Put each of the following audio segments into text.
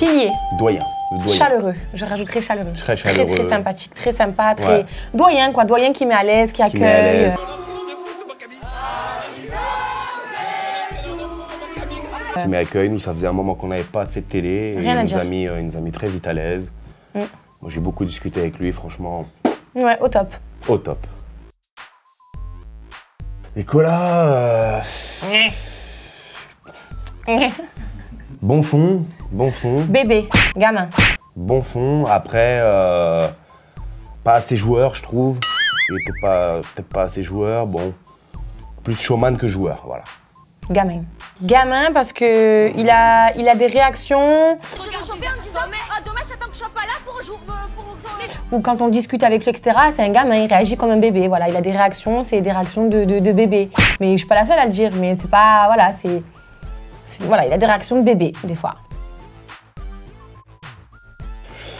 Pilier. Doyen. Le doyen. Chaleureux, je rajouterais chaleureux. Très chaleureux. Très sympathique, très sympa, très... Doyen quoi, doyen qui met à l'aise, qui accueille. Qui m'accueille, nous ça faisait un moment qu'on n'avait pas fait de télé. Et Rien à dire. il nous a mis très vite à l'aise. Moi j'ai beaucoup discuté avec lui, franchement. Ouais, au top. Au top. Nicolas. Bon fond, bon fond. Bébé, gamin. Bon fond, après, pas assez joueur, je trouve. Il était peut-être pas assez joueur, bon. Plus showman que joueur, voilà. Gamin. Gamin parce que il a des réactions. Dommage, j'attends que je sois pas là pour jouer. Ou quand on discute avec lui, etc., c'est un gamin, il réagit comme un bébé. Voilà, il a des réactions, c'est des réactions de bébé. Mais je suis pas la seule à le dire, mais c'est pas. Voilà, voilà, il a des réactions de bébé, des fois.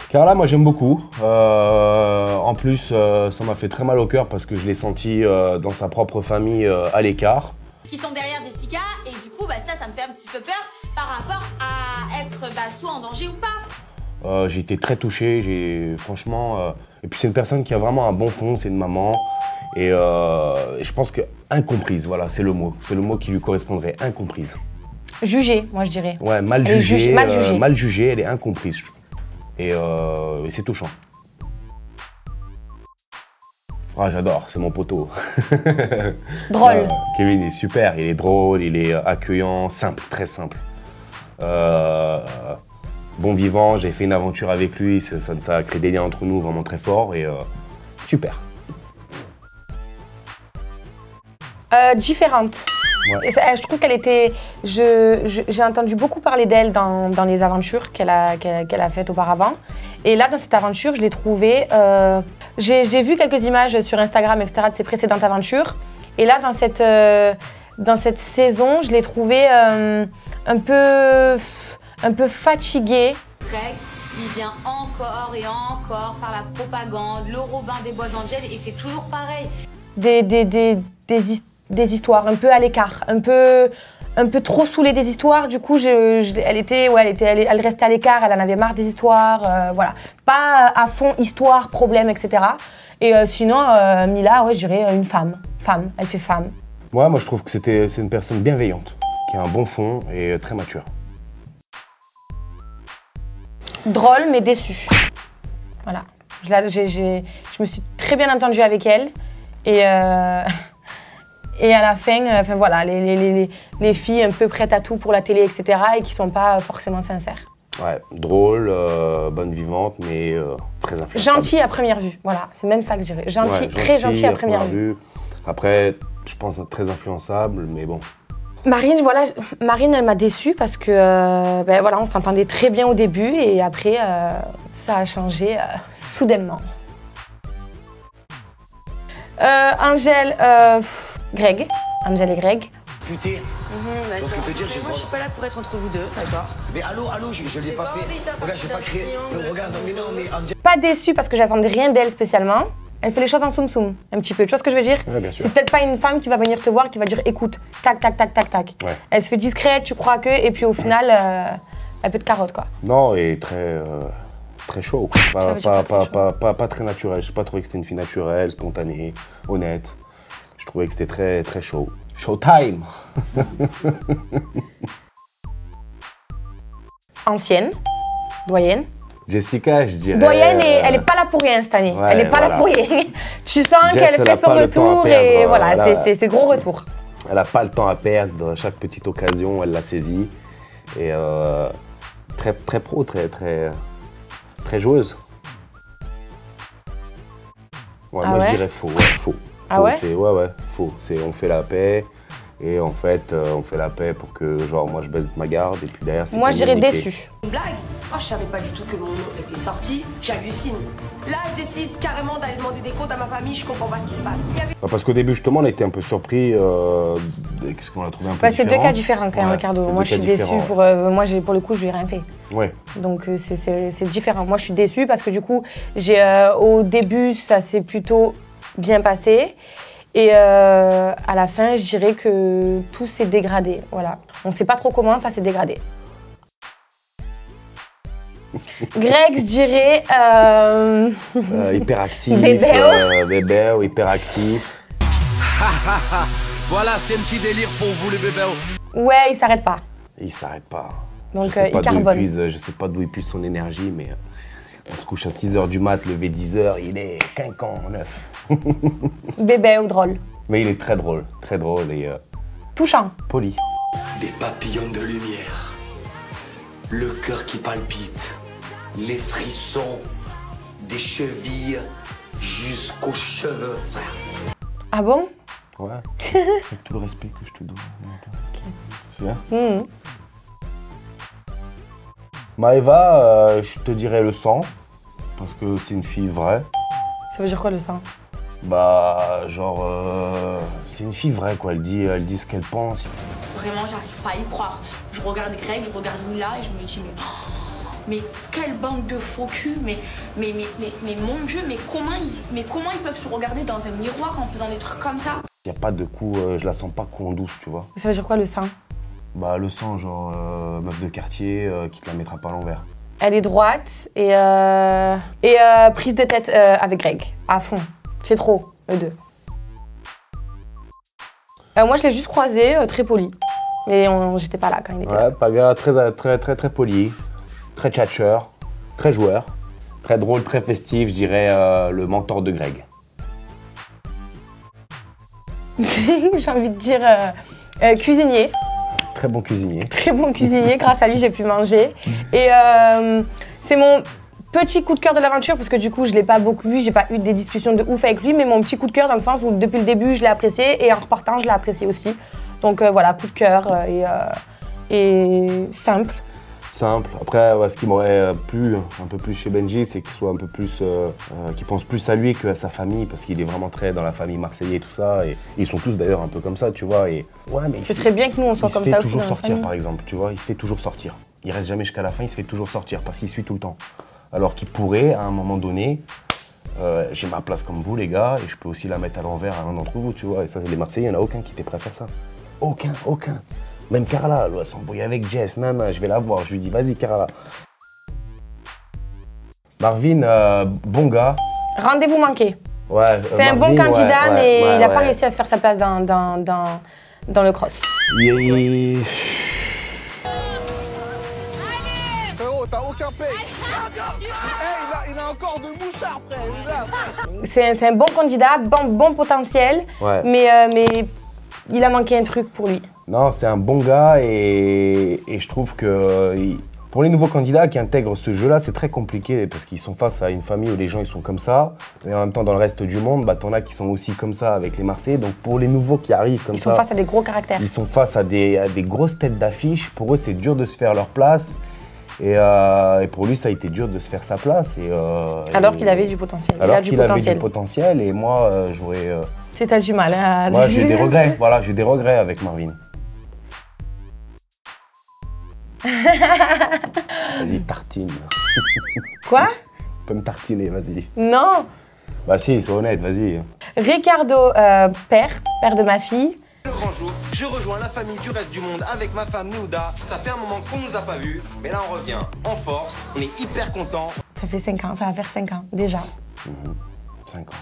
Carla, moi j'aime beaucoup. En plus, ça m'a fait très mal au cœur parce que je l'ai senti dans sa propre famille à l'écart. Qui sont derrière Jessica, et du coup, ça me fait un petit peu peur par rapport à être soit en danger ou pas. J'ai été très touché, franchement. Et puis c'est une personne qui a vraiment un bon fond, c'est une maman. Et je pense que incomprise, voilà, c'est le mot qui lui correspondrait, incomprise. Jugée, moi je dirais. Ouais, mal jugée, mal jugée, elle est incomprise. Et c'est touchant. Ah, j'adore, c'est mon poteau. Drôle. Kevin est super, il est drôle, il est accueillant, simple, très simple. Bon vivant, j'ai fait une aventure avec lui, ça a créé des liens entre nous vraiment très forts et super. Différente. Ouais. Je trouve qu'elle était... J'ai entendu beaucoup parler d'elle dans les aventures qu'elle a faites auparavant. Et là, dans cette aventure, je l'ai trouvée... J'ai vu quelques images sur Instagram, etc., de ses précédentes aventures. Et là, dans cette saison, je l'ai trouvée un peu fatiguée. Greg, il vient encore et encore faire la propagande, le Robin des Bois d'Angel, et c'est toujours pareil. Des histoires un peu à l'écart, un peu trop saoulée des histoires. Du coup, elle restait à l'écart, elle en avait marre des histoires, voilà. Pas à fond histoire, problème, etc. Et sinon, Mila, ouais, je dirais une femme. Elle fait femme. Ouais, moi je trouve que c'est une personne bienveillante, qui a un bon fond et très mature. Drôle, mais déçue. Voilà. Je me suis très bien entendue avec elle. Et à la fin, voilà, les filles un peu prêtes à tout pour la télé, etc. et qui sont pas forcément sincères. Ouais, drôle, bonne vivante, mais très influençable. Gentille à première vue, voilà, c'est même ça que je dirais. Gentil, très gentil à première vue. Après, je pense très influençable, mais bon. Marine, voilà, elle m'a déçue parce que voilà, on s'entendait très bien au début et après, ça a changé soudainement. Angèle, Greg. Angèle et Greg. Putain. Tu vois ce que je veux dire, Moi, je suis pas là pour être entre vous deux, d'accord? Mais allô, je l'ai pas fait. Regarde, je vais pas créer. Regarde, mais non, mais Angèle. Pas déçue parce que j'attendais rien d'elle spécialement. Elle fait les choses en soum-soum, un petit peu. Tu vois ce que je veux dire? Ouais, bien sûr. C'est peut-être pas une femme qui va venir te voir, qui va dire écoute, tac, tac, tac, tac, tac. Ouais. Elle se fait discrète, tu crois que, et puis au final, elle peut te carotte, quoi. Non, et très chaud. Pas très naturel. Je n'ai pas trouvé que c'était une fille naturelle, spontanée, honnête. Je trouvais que c'était très, très chaud. Showtime. Ancienne, doyenne. Jessica, je dirais... Doyenne, et elle est pas là pour rien cette année. Ouais, elle est pas là pour rien. Tu sens Jess, qu'elle fait son retour et voilà, c'est gros retour. Elle n'a pas le temps à perdre. Chaque petite occasion, elle la saisit. Et très, très pro, très joueuse. Ouais, moi, je dirais faux. Ouais, faux. Ah ouais? Ouais, faux. On fait la paix. Et en fait, on fait la paix pour que, genre, moi, je baisse ma garde. Et puis derrière, c'est moi, je dirais déçue. Une blague? Oh, je savais pas du tout que mon nom était sorti. J'hallucine. Là, je décide carrément d'aller demander des comptes à ma famille. Je comprends pas ce qui se passe. Parce qu'au début, justement, on a été un peu surpris. Qu'est-ce qu'on a trouvé un peu différent. C'est deux cas différents quand même, Ricardo. Moi, je suis déçue. Pour le coup, je lui ai rien fait. Ouais. Donc, c'est différent. Moi, je suis déçue parce que du coup, au début, ça s'est plutôt bien passé. Et à la fin, je dirais que tout s'est dégradé. Voilà. On ne sait pas trop comment ça s'est dégradé. Greg, je dirais... Hyperactif, bébé, hyperactif. Voilà, c'était un petit délire pour vous les bébés. Ouais, il s'arrête pas. Il s'arrête pas. Donc, il carbone. Je sais pas d'où il puise son énergie, mais on se couche à 6h du mat, lever 10h, il est quinquant, neuf. Bébé ou drôle. Mais il est très drôle et Touchant. poli. Des papillons de lumière, le cœur qui palpite, les frissons, des chevilles jusqu'aux cheveux, frère. Ah bon? Ouais. Avec tout le respect que je te donne. Tu te souviens? Maëva, je te dirais le sang, parce que c'est une fille vraie. Ça veut dire quoi le sang? Bah, genre, c'est une fille vraie, quoi. Elle dit ce qu'elle pense. Vraiment, j'arrive pas à y croire. Je regarde Greg, je regarde Mila et je me dis, mais quelle bande de faux cul, mais mon Dieu, mais comment ils peuvent se regarder dans un miroir en faisant des trucs comme ça? Y a pas de coup, je la sens pas con douce, tu vois. Ça veut dire quoi le sang? Bah, le sang, genre, meuf de quartier qui te la mettra pas à l'envers. Elle est droite et prise de tête avec Greg, à fond. C'est trop, eux deux. Moi, je l'ai juste croisé, très poli. Mais j'étais pas là quand il était là. Ouais, Paga, très poli, très tchatcheur, très joueur, très drôle, très festif, je dirais le mentor de Greg. J'ai envie de dire cuisinier. Très bon cuisinier. Très bon cuisinier, grâce à lui j'ai pu manger. Et c'est mon petit coup de cœur de l'aventure parce que du coup je l'ai pas beaucoup vu, j'ai pas eu des discussions de ouf avec lui, mais mon petit coup de cœur dans le sens où depuis le début je l'ai apprécié et en repartant je l'ai apprécié aussi. Donc voilà, coup de cœur et simple. Simple. Après, ouais, ce qui m'aurait plu un peu plus chez Benji, c'est qu'il soit un peu plus, qu'il pense plus à lui qu'à sa famille, parce qu'il est vraiment très dans la famille marseillaise et tout ça. Et ils sont tous d'ailleurs un peu comme ça, tu vois. Et ouais, mais c'est très bien que nous on soit comme ça aussi. Il se fait toujours sortir, par exemple, tu vois. Il se fait toujours sortir. Il reste jamais jusqu'à la fin. Il se fait toujours sortir parce qu'il suit tout le temps. Alors qu'il pourrait, à un moment donné, j'ai ma place comme vous, les gars, et je peux aussi la mettre à l'envers à un d'entre vous, tu vois. Et ça, les Marseillais, il n'y en a aucun qui était prêt à faire ça. Aucun. Même Carla, elle doit s'embrouiller avec Jess. Non, je vais la voir. Je lui dis, vas-y, Carla. Marvin, bon gars. Rendez-vous manqué. Ouais. C'est un bon candidat, mais il n'a pas réussi à se faire sa place dans le cross. Frérot, t'as aucun paye. Il a encore de mouchard, frère. C'est un bon candidat, bon potentiel, mais il a manqué un truc pour lui. Non, c'est un bon gars et je trouve que pour les nouveaux candidats qui intègrent ce jeu-là, c'est très compliqué parce qu'ils sont face à une famille où les gens ils sont comme ça. Et en même temps, dans le reste du monde, bah, t'en as qui sont aussi comme ça avec les Marseillais. Donc pour les nouveaux qui arrivent comme ça… Ils sont face à des gros caractères. Ils sont face à des grosses têtes d'affiche. Pour eux, c'est dur de se faire leur place. Et pour lui, ça a été dur de se faire sa place. Alors qu'il avait du potentiel. Alors qu'il avait du potentiel et moi, j'aurais… Tu as du mal. Hein, moi, j'ai des regrets. Voilà, j'ai des regrets avec Marvin. Vas-y, tartine. Quoi? Tu peux me tartiner, vas-y. Non. Bah si, sois honnête, vas-y. Ricardo, père de ma fille. Le grand jour, je rejoins la famille du reste du monde avec ma femme Nouda. Ça fait un moment qu'on nous a pas vus, mais là on revient en force, on est hyper contents. Ça fait 5 ans, ça va faire 5 ans, déjà. 5 ans.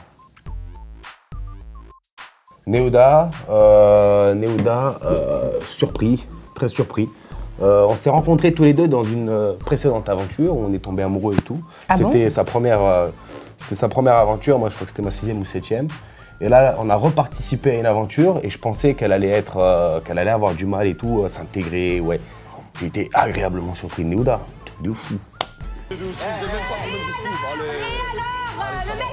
Néouda, surpris, très surpris. On s'est rencontrés tous les deux dans une précédente aventure où on est tombés amoureux et tout. Ah c'était sa première aventure, moi je crois que c'était ma 6e ou 7e. Et là, on a reparticipé à une aventure et je pensais qu'elle allait avoir du mal et tout, à s'intégrer, ouais. J'ai été agréablement surpris de Néouda, truc de fou. Le mec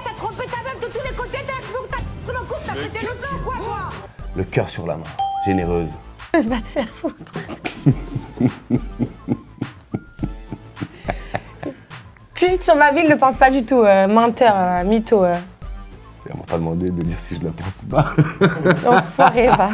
t'a trompé ta meuf de tous les côtés, t'as le coup, t'as pété le sang, quoi. Le cœur sur la main, généreuse. Va te faire foutre. Sur ma vie, il ne le pense pas du tout. Menteur, mytho. Elle m'a pas demandé de dire si je la pense pas. Enfoiré, va.